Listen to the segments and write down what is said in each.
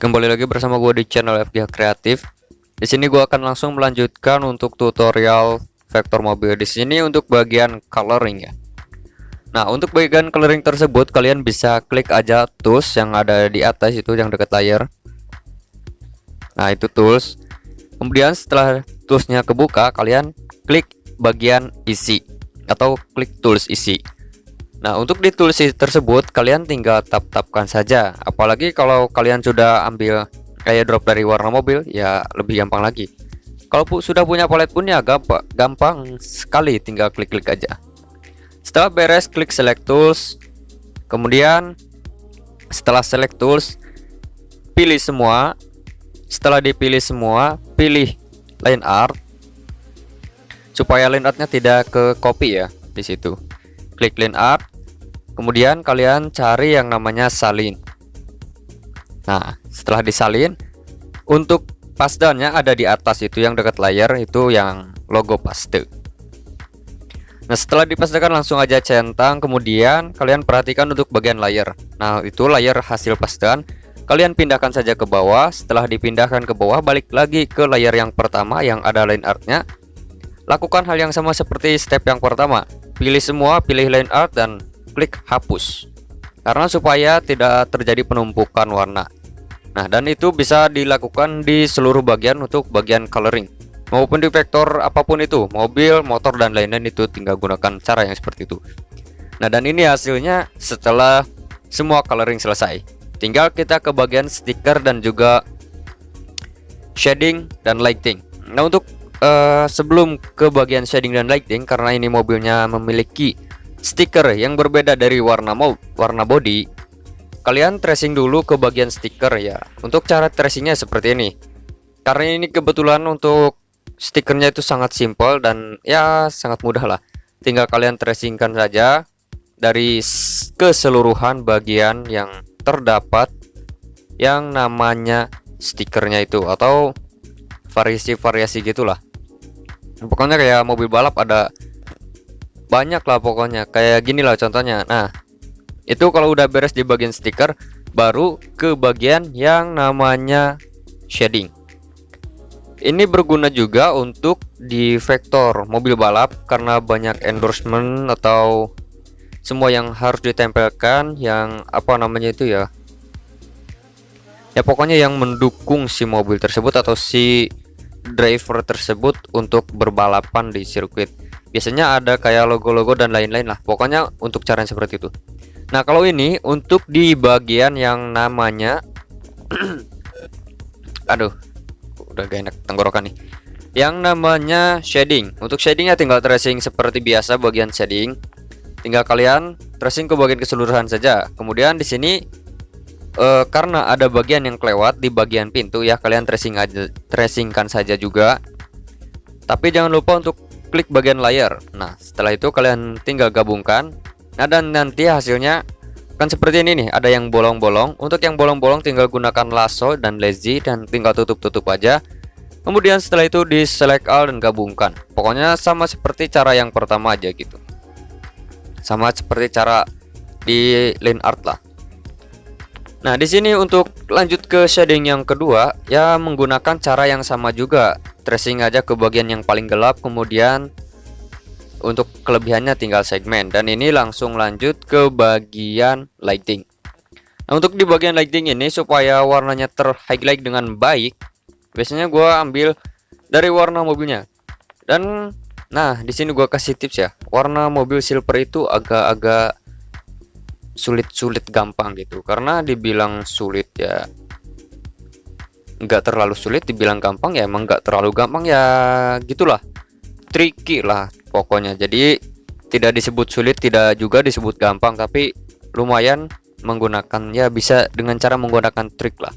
Kembali lagi bersama gue di channel FGH Kreatif. Di sini gue akan langsung melanjutkan untuk tutorial vektor mobil. Di sini untuk bagian coloring ya. Nah, untuk bagian coloring tersebut kalian bisa klik aja tools yang ada di atas itu yang dekat layar. Nah, itu tools. Kemudian setelah toolsnya kebuka, kalian klik bagian isi atau klik tools isi. Nah, untuk di tools tersebut kalian tinggal tap-tapkan saja. Apalagi kalau kalian sudah ambil kayak drop dari warna mobil, ya lebih gampang lagi. Kalau sudah punya palette pun ya gampang sekali, tinggal klik-klik aja. Setelah beres, klik select tools. Kemudian setelah select tools, pilih semua. Setelah dipilih semua, pilih line art supaya line artnya tidak ke copy ya di situ. Klik line art. Kemudian kalian cari yang namanya salin. Nah, setelah disalin, untuk paste-nya ada di atas itu yang dekat layar, itu yang logo paste. Nah, setelah dipastekan langsung aja centang. Kemudian kalian perhatikan untuk bagian layar. Nah, itu layar hasil pastean. Kalian pindahkan saja ke bawah. Setelah dipindahkan ke bawah, balik lagi ke layar yang pertama yang ada line artnya. Lakukan hal yang sama seperti step yang pertama. Pilih semua, pilih line art dan klik hapus, karena supaya tidak terjadi penumpukan warna. Nah, dan itu bisa dilakukan di seluruh bagian untuk bagian coloring maupun di vektor apapun itu, mobil, motor dan lain-lain, itu tinggal gunakan cara yang seperti itu. Nah, dan ini hasilnya setelah semua coloring selesai. Tinggal kita ke bagian stiker dan juga shading dan lighting. Nah, untuk sebelum ke bagian shading dan lighting, karena ini mobilnya memiliki stiker yang berbeda dari warna body, kalian tracing dulu ke bagian stiker ya. Untuk cara tracingnya seperti ini. Karena ini kebetulan untuk stikernya itu sangat simple dan ya sangat mudah lah. Tinggal kalian tracingkan saja dari keseluruhan bagian yang terdapat yang namanya stikernya itu, atau variasi-variasi gitulah. Pokoknya kayak mobil balap ada banyak lah, pokoknya kayak gini lah contohnya. Nah, itu kalau udah beres di bagian stiker, baru ke bagian yang namanya shading. Ini berguna juga untuk di vektor mobil balap karena banyak endorsement atau semua yang harus ditempelkan, yang apa namanya itu ya. Ya pokoknya yang mendukung si mobil tersebut atau si driver tersebut untuk berbalapan di sirkuit. Biasanya ada kayak logo-logo dan lain-lain lah. Pokoknya untuk cara yang seperti itu. Nah, kalau ini untuk di bagian yang namanya aduh, udah gak enak tenggorokan nih. Yang namanya shading. Untuk shadingnya tinggal tracing seperti biasa bagian shading. Tinggal kalian tracing ke bagian keseluruhan saja. Kemudian di sini karena ada bagian yang kelewat di bagian pintu ya, kalian tracingkan saja juga. Tapi jangan lupa untuk klik bagian layar. Nah, setelah itu kalian tinggal gabungkan. Nah, dan nanti hasilnya kan seperti ini nih, ada yang bolong-bolong. Untuk yang bolong-bolong tinggal gunakan lasso dan lazy dan tinggal tutup-tutup aja. Kemudian setelah itu di select all dan gabungkan. Pokoknya sama seperti cara yang pertama aja gitu. Sama seperti cara di line art lah. Nah, di sini untuk lanjut ke shading yang kedua ya, menggunakan cara yang sama juga. Tracing aja ke bagian yang paling gelap, kemudian untuk kelebihannya tinggal segmen. Dan ini langsung lanjut ke bagian lighting. Nah, untuk di bagian lighting ini supaya warnanya ter-highlight dengan baik, biasanya gua ambil dari warna mobilnya. Dan nah, di sini gua kasih tips ya. Warna mobil silver itu agak-agak sulit gampang gitu. Karena dibilang sulit ya nggak terlalu sulit, dibilang gampang ya emang nggak terlalu gampang ya, gitulah, tricky lah pokoknya. Jadi tidak disebut sulit, tidak juga disebut gampang, tapi lumayan menggunakan ya, bisa dengan cara menggunakan trik lah,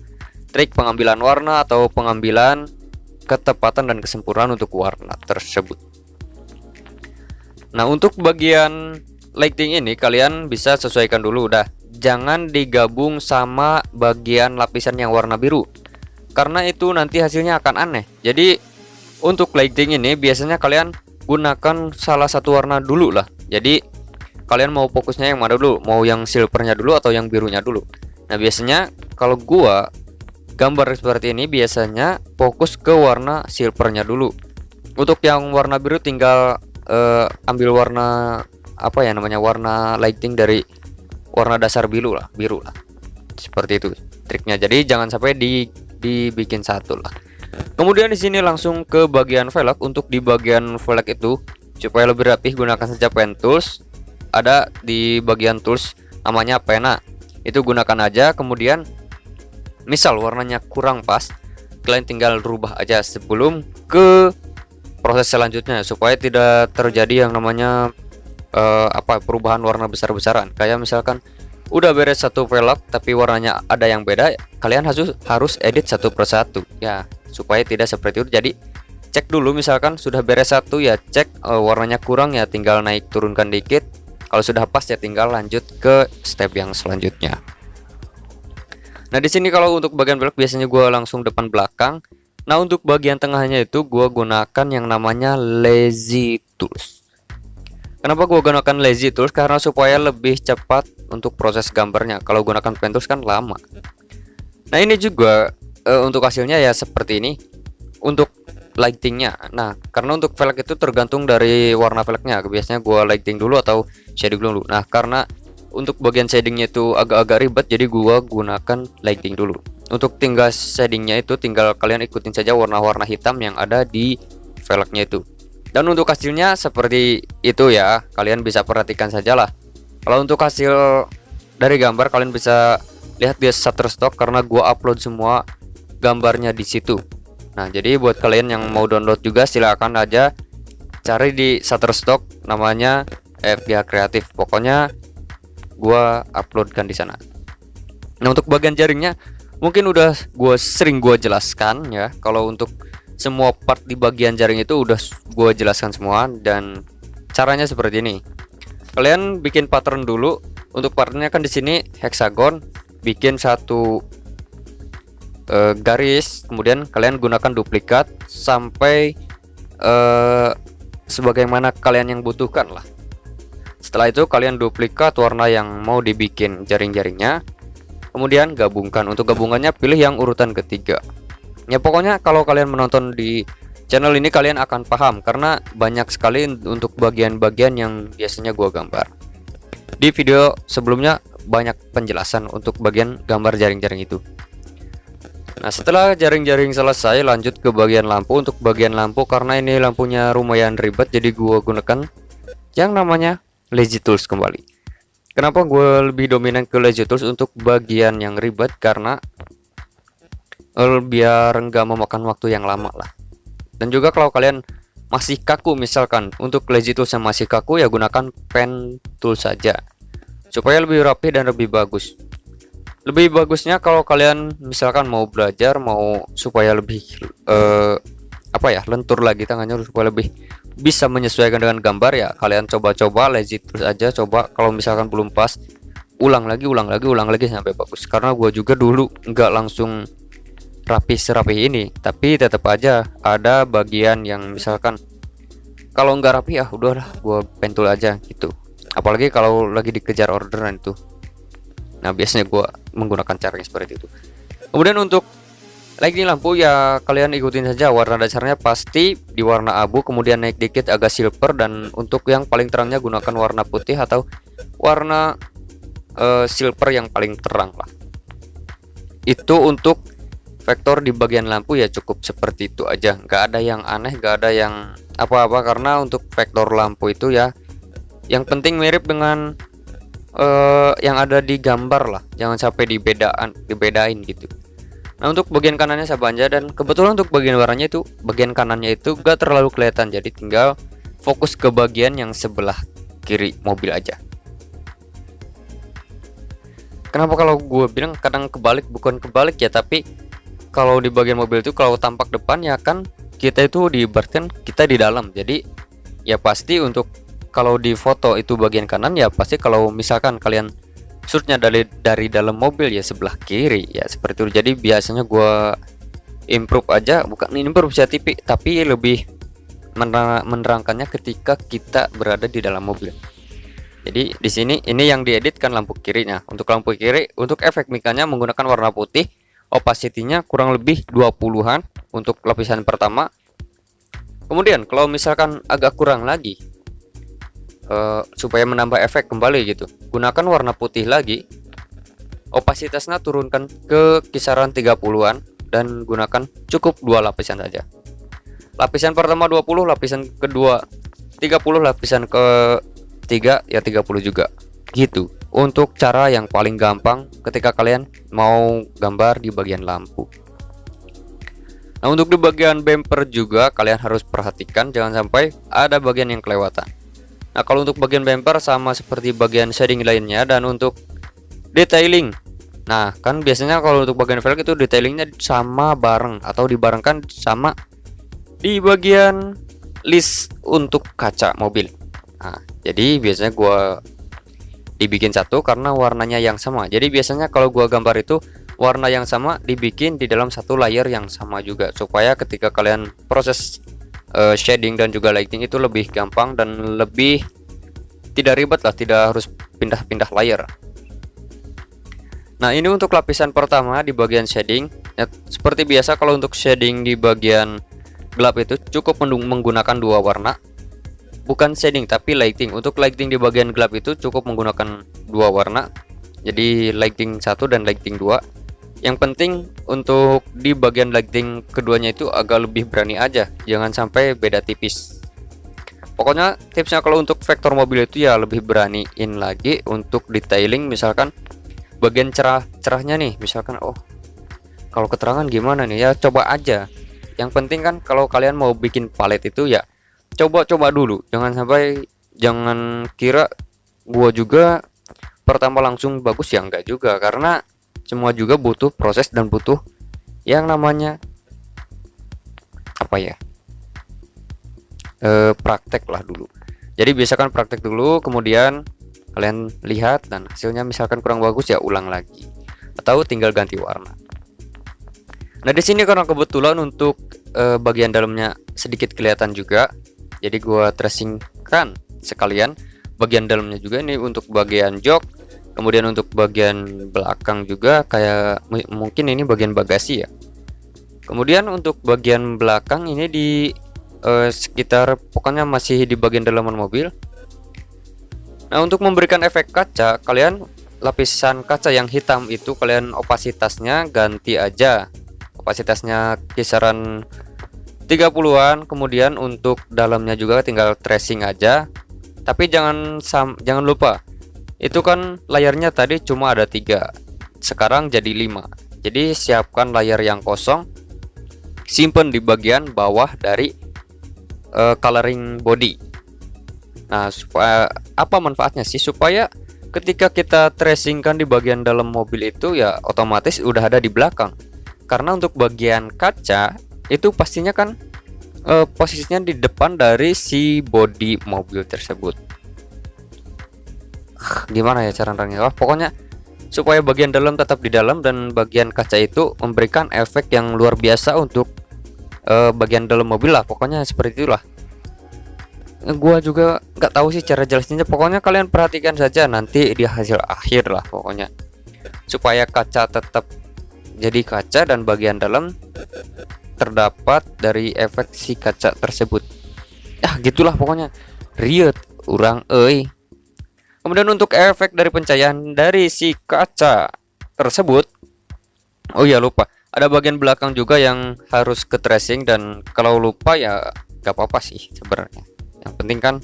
trik pengambilan warna atau pengambilan ketepatan dan kesempurnaan untuk warna tersebut. Nah, untuk bagian lighting ini kalian bisa sesuaikan dulu, udah jangan digabung sama bagian lapisan yang warna biru, karena itu nanti hasilnya akan aneh. Jadi untuk lighting ini biasanya kalian gunakan salah satu warna dulu lah. Jadi kalian mau fokusnya yang mana dulu, mau yang silvernya dulu atau yang birunya dulu. Nah, biasanya kalau gua gambar seperti ini biasanya fokus ke warna silvernya dulu. Untuk yang warna biru tinggal ambil warna apa ya namanya, warna lighting dari warna dasar biru lah, seperti itu triknya. Jadi jangan sampai dibikin satu lah. Kemudian di sini langsung ke bagian velg. Untuk di bagian velg itu supaya lebih rapih gunakan saja pen tools. Ada di bagian tools namanya pena, itu gunakan aja. Kemudian misal warnanya kurang pas, kalian tinggal rubah aja sebelum ke proses selanjutnya, supaya tidak terjadi yang namanya perubahan warna besar-besaran. Kayak misalkan udah beres satu velg tapi warnanya ada yang beda, kalian harus edit satu persatu ya, supaya tidak seperti itu. Jadi cek dulu, misalkan sudah beres satu ya cek warnanya kurang ya tinggal naik turunkan dikit. Kalau sudah pas ya tinggal lanjut ke step yang selanjutnya. Nah di sini kalau untuk bagian velg biasanya gua langsung depan belakang. Nah untuk bagian tengahnya itu gua gunakan yang namanya lazy tools. Kenapa gua gunakan lazy tools? Karena supaya lebih cepat untuk proses gambarnya. Kalau gunakan pen tools kan lama. Nah ini juga untuk hasilnya ya seperti ini. Untuk lightingnya, nah karena untuk velg itu tergantung dari warna velgnya. Biasanya gua lighting dulu atau shading dulu. Nah karena untuk bagian shadingnya itu agak-agak ribet, jadi gua gunakan lighting dulu. Untuk tinggal shadingnya itu tinggal kalian ikutin saja warna-warna hitam yang ada di velgnya itu. Dan untuk hasilnya seperti itu ya, kalian bisa perhatikan sajalah. Kalau untuk hasil dari gambar kalian bisa lihat di Shutterstock karena gua upload semua gambarnya di situ. Nah jadi buat kalian yang mau download juga silakan aja cari di Shutterstock namanya FGH Kreatif. Pokoknya gua uploadkan di sana. Nah untuk bagian jaringnya mungkin udah sering gua jelaskan ya. Kalau untuk semua part di bagian jaring itu udah gua jelaskan semua, dan caranya seperti ini. Kalian bikin pattern dulu. Untuk patternnya kan di sini hexagon, bikin satu garis, kemudian kalian gunakan duplikat sampai sebagaimana kalian yang butuhkan lah. Setelah itu kalian duplikat warna yang mau dibikin jaring-jaringnya, kemudian gabungkan. Untuk gabungannya pilih yang urutan ketiga ya. Pokoknya kalau kalian menonton di channel ini kalian akan paham, karena banyak sekali untuk bagian-bagian yang biasanya gua gambar. Di video sebelumnya banyak penjelasan untuk bagian gambar jaring-jaring itu. Nah setelah jaring-jaring selesai lanjut ke bagian lampu. Untuk bagian lampu karena ini lampunya lumayan ribet, jadi gua gunakan yang namanya lazy tools kembali. Kenapa gue lebih dominan ke lazy tools untuk bagian yang ribet? Karena biar nggak memakan waktu yang lama lah. Dan juga kalau kalian masih kaku, misalkan untuk lazy tools yang masih kaku ya gunakan pen tool saja supaya lebih rapi dan lebih bagus. Lebih bagusnya kalau kalian misalkan mau belajar, mau supaya lebih lentur lagi tangannya, supaya lebih bisa menyesuaikan dengan gambar ya, kalian coba-coba lazy tools aja. Coba kalau misalkan belum pas, ulang lagi sampai bagus. Karena gua juga dulu nggak langsung rapi serapi ini, tapi tetap aja ada bagian yang misalkan kalau nggak rapi ya udahlah gua pentul aja gitu. Apalagi kalau lagi dikejar orderan itu. Nah biasanya gua menggunakan cara yang seperti itu. Kemudian untuk lighting lampu ya kalian ikutin saja, warna dasarnya pasti di warna abu, kemudian naik dikit agak silver, dan untuk yang paling terangnya gunakan warna putih atau warna silver yang paling terang lah. Itu untuk vektor di bagian lampu ya cukup seperti itu aja, nggak ada yang aneh, nggak ada yang apa-apa. Karena untuk vektor lampu itu ya yang penting mirip dengan yang ada di gambar lah, jangan sampai dibedain gitu. Nah untuk bagian kanannya Sabanja, dan kebetulan untuk bagian warnanya itu bagian kanannya itu gak terlalu kelihatan, jadi tinggal fokus ke bagian yang sebelah kiri mobil aja. Kenapa kalau gue bilang kadang kebalik, bukan kebalik ya, tapi kalau di bagian mobil itu kalau tampak depan ya kan kita itu diibaratkan kita di dalam, jadi ya pasti untuk kalau di foto itu bagian kanan ya pasti kalau misalkan kalian shootnya dari dalam mobil ya sebelah kiri ya, seperti itu. Jadi biasanya gua improve aja, bukan improve ya tapi lebih menerangkannya ketika kita berada di dalam mobil. Jadi di sini ini yang diedit kan lampu kirinya. Untuk lampu kiri untuk efek mikanya menggunakan warna putih, opacity-nya kurang lebih 20-an untuk lapisan pertama. Kemudian kalau misalkan agak kurang lagi, supaya menambah efek kembali gitu, gunakan warna putih lagi, opasitasnya turunkan ke kisaran 30-an dan gunakan cukup 2 lapisan saja. Lapisan pertama 20, lapisan kedua 30, lapisan ketiga ya 30 juga gitu. Untuk cara yang paling gampang ketika kalian mau gambar di bagian lampu. Nah, untuk di bagian bumper juga kalian harus perhatikan jangan sampai ada bagian yang kelewatan. Nah, kalau untuk bagian bumper sama seperti bagian shading lainnya. Dan untuk detailing, nah kan biasanya kalau untuk bagian velg itu detailingnya sama bareng atau dibarengkan sama di bagian list untuk kaca mobil. Nah, jadi biasanya gua dibikin satu karena warnanya yang sama. Jadi biasanya kalau gua gambar itu warna yang sama dibikin di dalam satu layer yang sama juga, supaya ketika kalian proses shading dan juga lighting itu lebih gampang dan lebih tidak ribet lah, tidak harus pindah-pindah layer. Nah, ini untuk lapisan pertama di bagian shading ya, seperti biasa kalau untuk shading di bagian gelap itu cukup menggunakan 2 warna, bukan shading tapi lighting. Untuk lighting di bagian gelap itu cukup menggunakan 2 warna, jadi lighting 1 dan lighting 2. Yang penting untuk di bagian lighting keduanya itu agak lebih berani aja, jangan sampai beda tipis. Pokoknya tipsnya kalau untuk vektor mobil itu ya lebih beraniin lagi untuk detailing. Misalkan bagian cerahnya nih, misalkan oh kalau keterangan gimana nih ya, coba aja. Yang penting kan kalau kalian mau bikin palet itu ya coba-coba dulu, jangan kira gua juga pertama langsung bagus ya, enggak juga, karena semua juga butuh proses dan butuh yang namanya apa ya, praktek lah dulu. Jadi biasakan praktek dulu, kemudian kalian lihat dan hasilnya misalkan kurang bagus ya ulang lagi atau tinggal ganti warna. Nah, di sini karena kebetulan untuk bagian dalamnya sedikit kelihatan juga, jadi gua tracingkan sekalian bagian dalamnya juga. Ini untuk bagian jok, kemudian untuk bagian belakang juga kayak mungkin ini bagian bagasi ya. Kemudian untuk bagian belakang ini di sekitar, pokoknya masih di bagian dalaman mobil. Nah, untuk memberikan efek kaca, kalian lapisan kaca yang hitam itu kalian opasitasnya ganti aja, opasitasnya kisaran 30-an. Kemudian untuk dalamnya juga tinggal tracing aja, tapi jangan lupa itu kan layarnya tadi cuma ada 3, sekarang jadi 5. Jadi siapkan layar yang kosong, simpen di bagian bawah dari coloring body. Nah, supaya apa manfaatnya sih? Supaya ketika kita tracingkan di bagian dalam mobil itu ya otomatis udah ada di belakang. Karena untuk bagian kaca itu pastinya kan posisinya di depan dari si bodi mobil tersebut. Gimana ya cara nerangnya? Pokoknya supaya bagian dalam tetap di dalam dan bagian kaca itu memberikan efek yang luar biasa untuk bagian dalam mobil lah. Pokoknya seperti itulah. Gua juga nggak tahu sih cara jelasnya. Pokoknya kalian perhatikan saja nanti di hasil akhir lah pokoknya. Supaya kaca tetap jadi kaca dan bagian dalam terdapat dari efek si kaca tersebut. Ya gitulah pokoknya. Riet urang euy. Kemudian untuk efek dari pencahayaan dari si kaca tersebut, oh ya lupa, ada bagian belakang juga yang harus ke tracing, dan kalau lupa ya gak apa-apa sih sebenarnya. Yang penting kan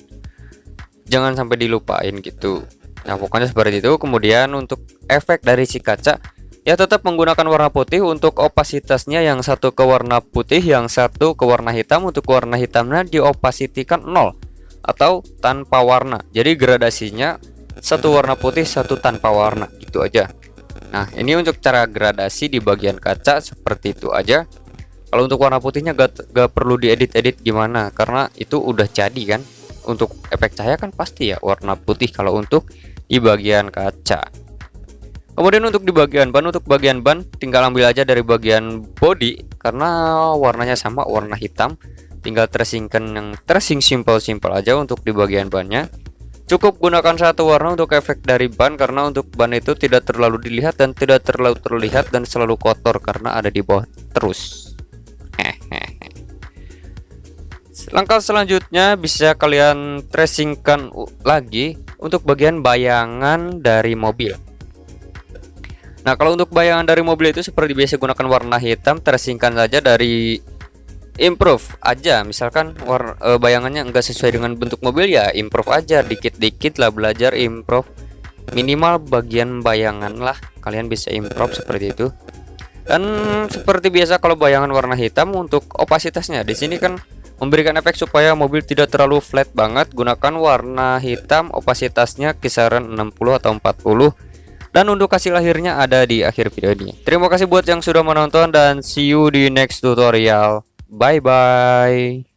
jangan sampai dilupain gitu. Nah pokoknya seperti itu. Kemudian untuk efek dari si kaca ya tetap menggunakan warna putih. Untuk opasitasnya yang satu ke warna putih, yang satu ke warna hitam. Untuk warna hitamnya diopasitikan 0 atau tanpa warna. Jadi gradasinya satu warna putih, satu tanpa warna, gitu aja. Nah ini untuk cara gradasi di bagian kaca seperti itu aja. Kalau untuk warna putihnya gak perlu diedit-edit gimana, karena itu udah jadi kan. Untuk efek cahaya kan pasti ya warna putih kalau untuk di bagian kaca. Kemudian untuk di bagian ban, untuk bagian ban tinggal ambil aja dari bagian body karena warnanya sama, warna hitam. Tinggal tracingkan yang tracing simple aja untuk di bagian bannya. Cukup gunakan satu warna untuk efek dari ban, karena untuk ban itu tidak terlalu dilihat dan tidak terlalu terlihat dan selalu kotor karena ada di bawah terus. Langkah selanjutnya bisa kalian tracingkan lagi untuk bagian bayangan dari mobil. Nah, kalau untuk bayangan dari mobil itu seperti biasa gunakan warna hitam, tracingkan saja dari improve aja. Misalkan bayangannya enggak sesuai dengan bentuk mobil, ya improve aja, dikit-dikit lah belajar improve, minimal bagian bayangan lah kalian bisa improve seperti itu. Dan seperti biasa kalau bayangan warna hitam, untuk opasitasnya di sini kan memberikan efek supaya mobil tidak terlalu flat banget, gunakan warna hitam, opasitasnya kisaran 60 atau 40. Dan untuk hasil akhirnya ada di akhir video ini. Terima kasih buat yang sudah menonton dan see you di next tutorial. Bye bye.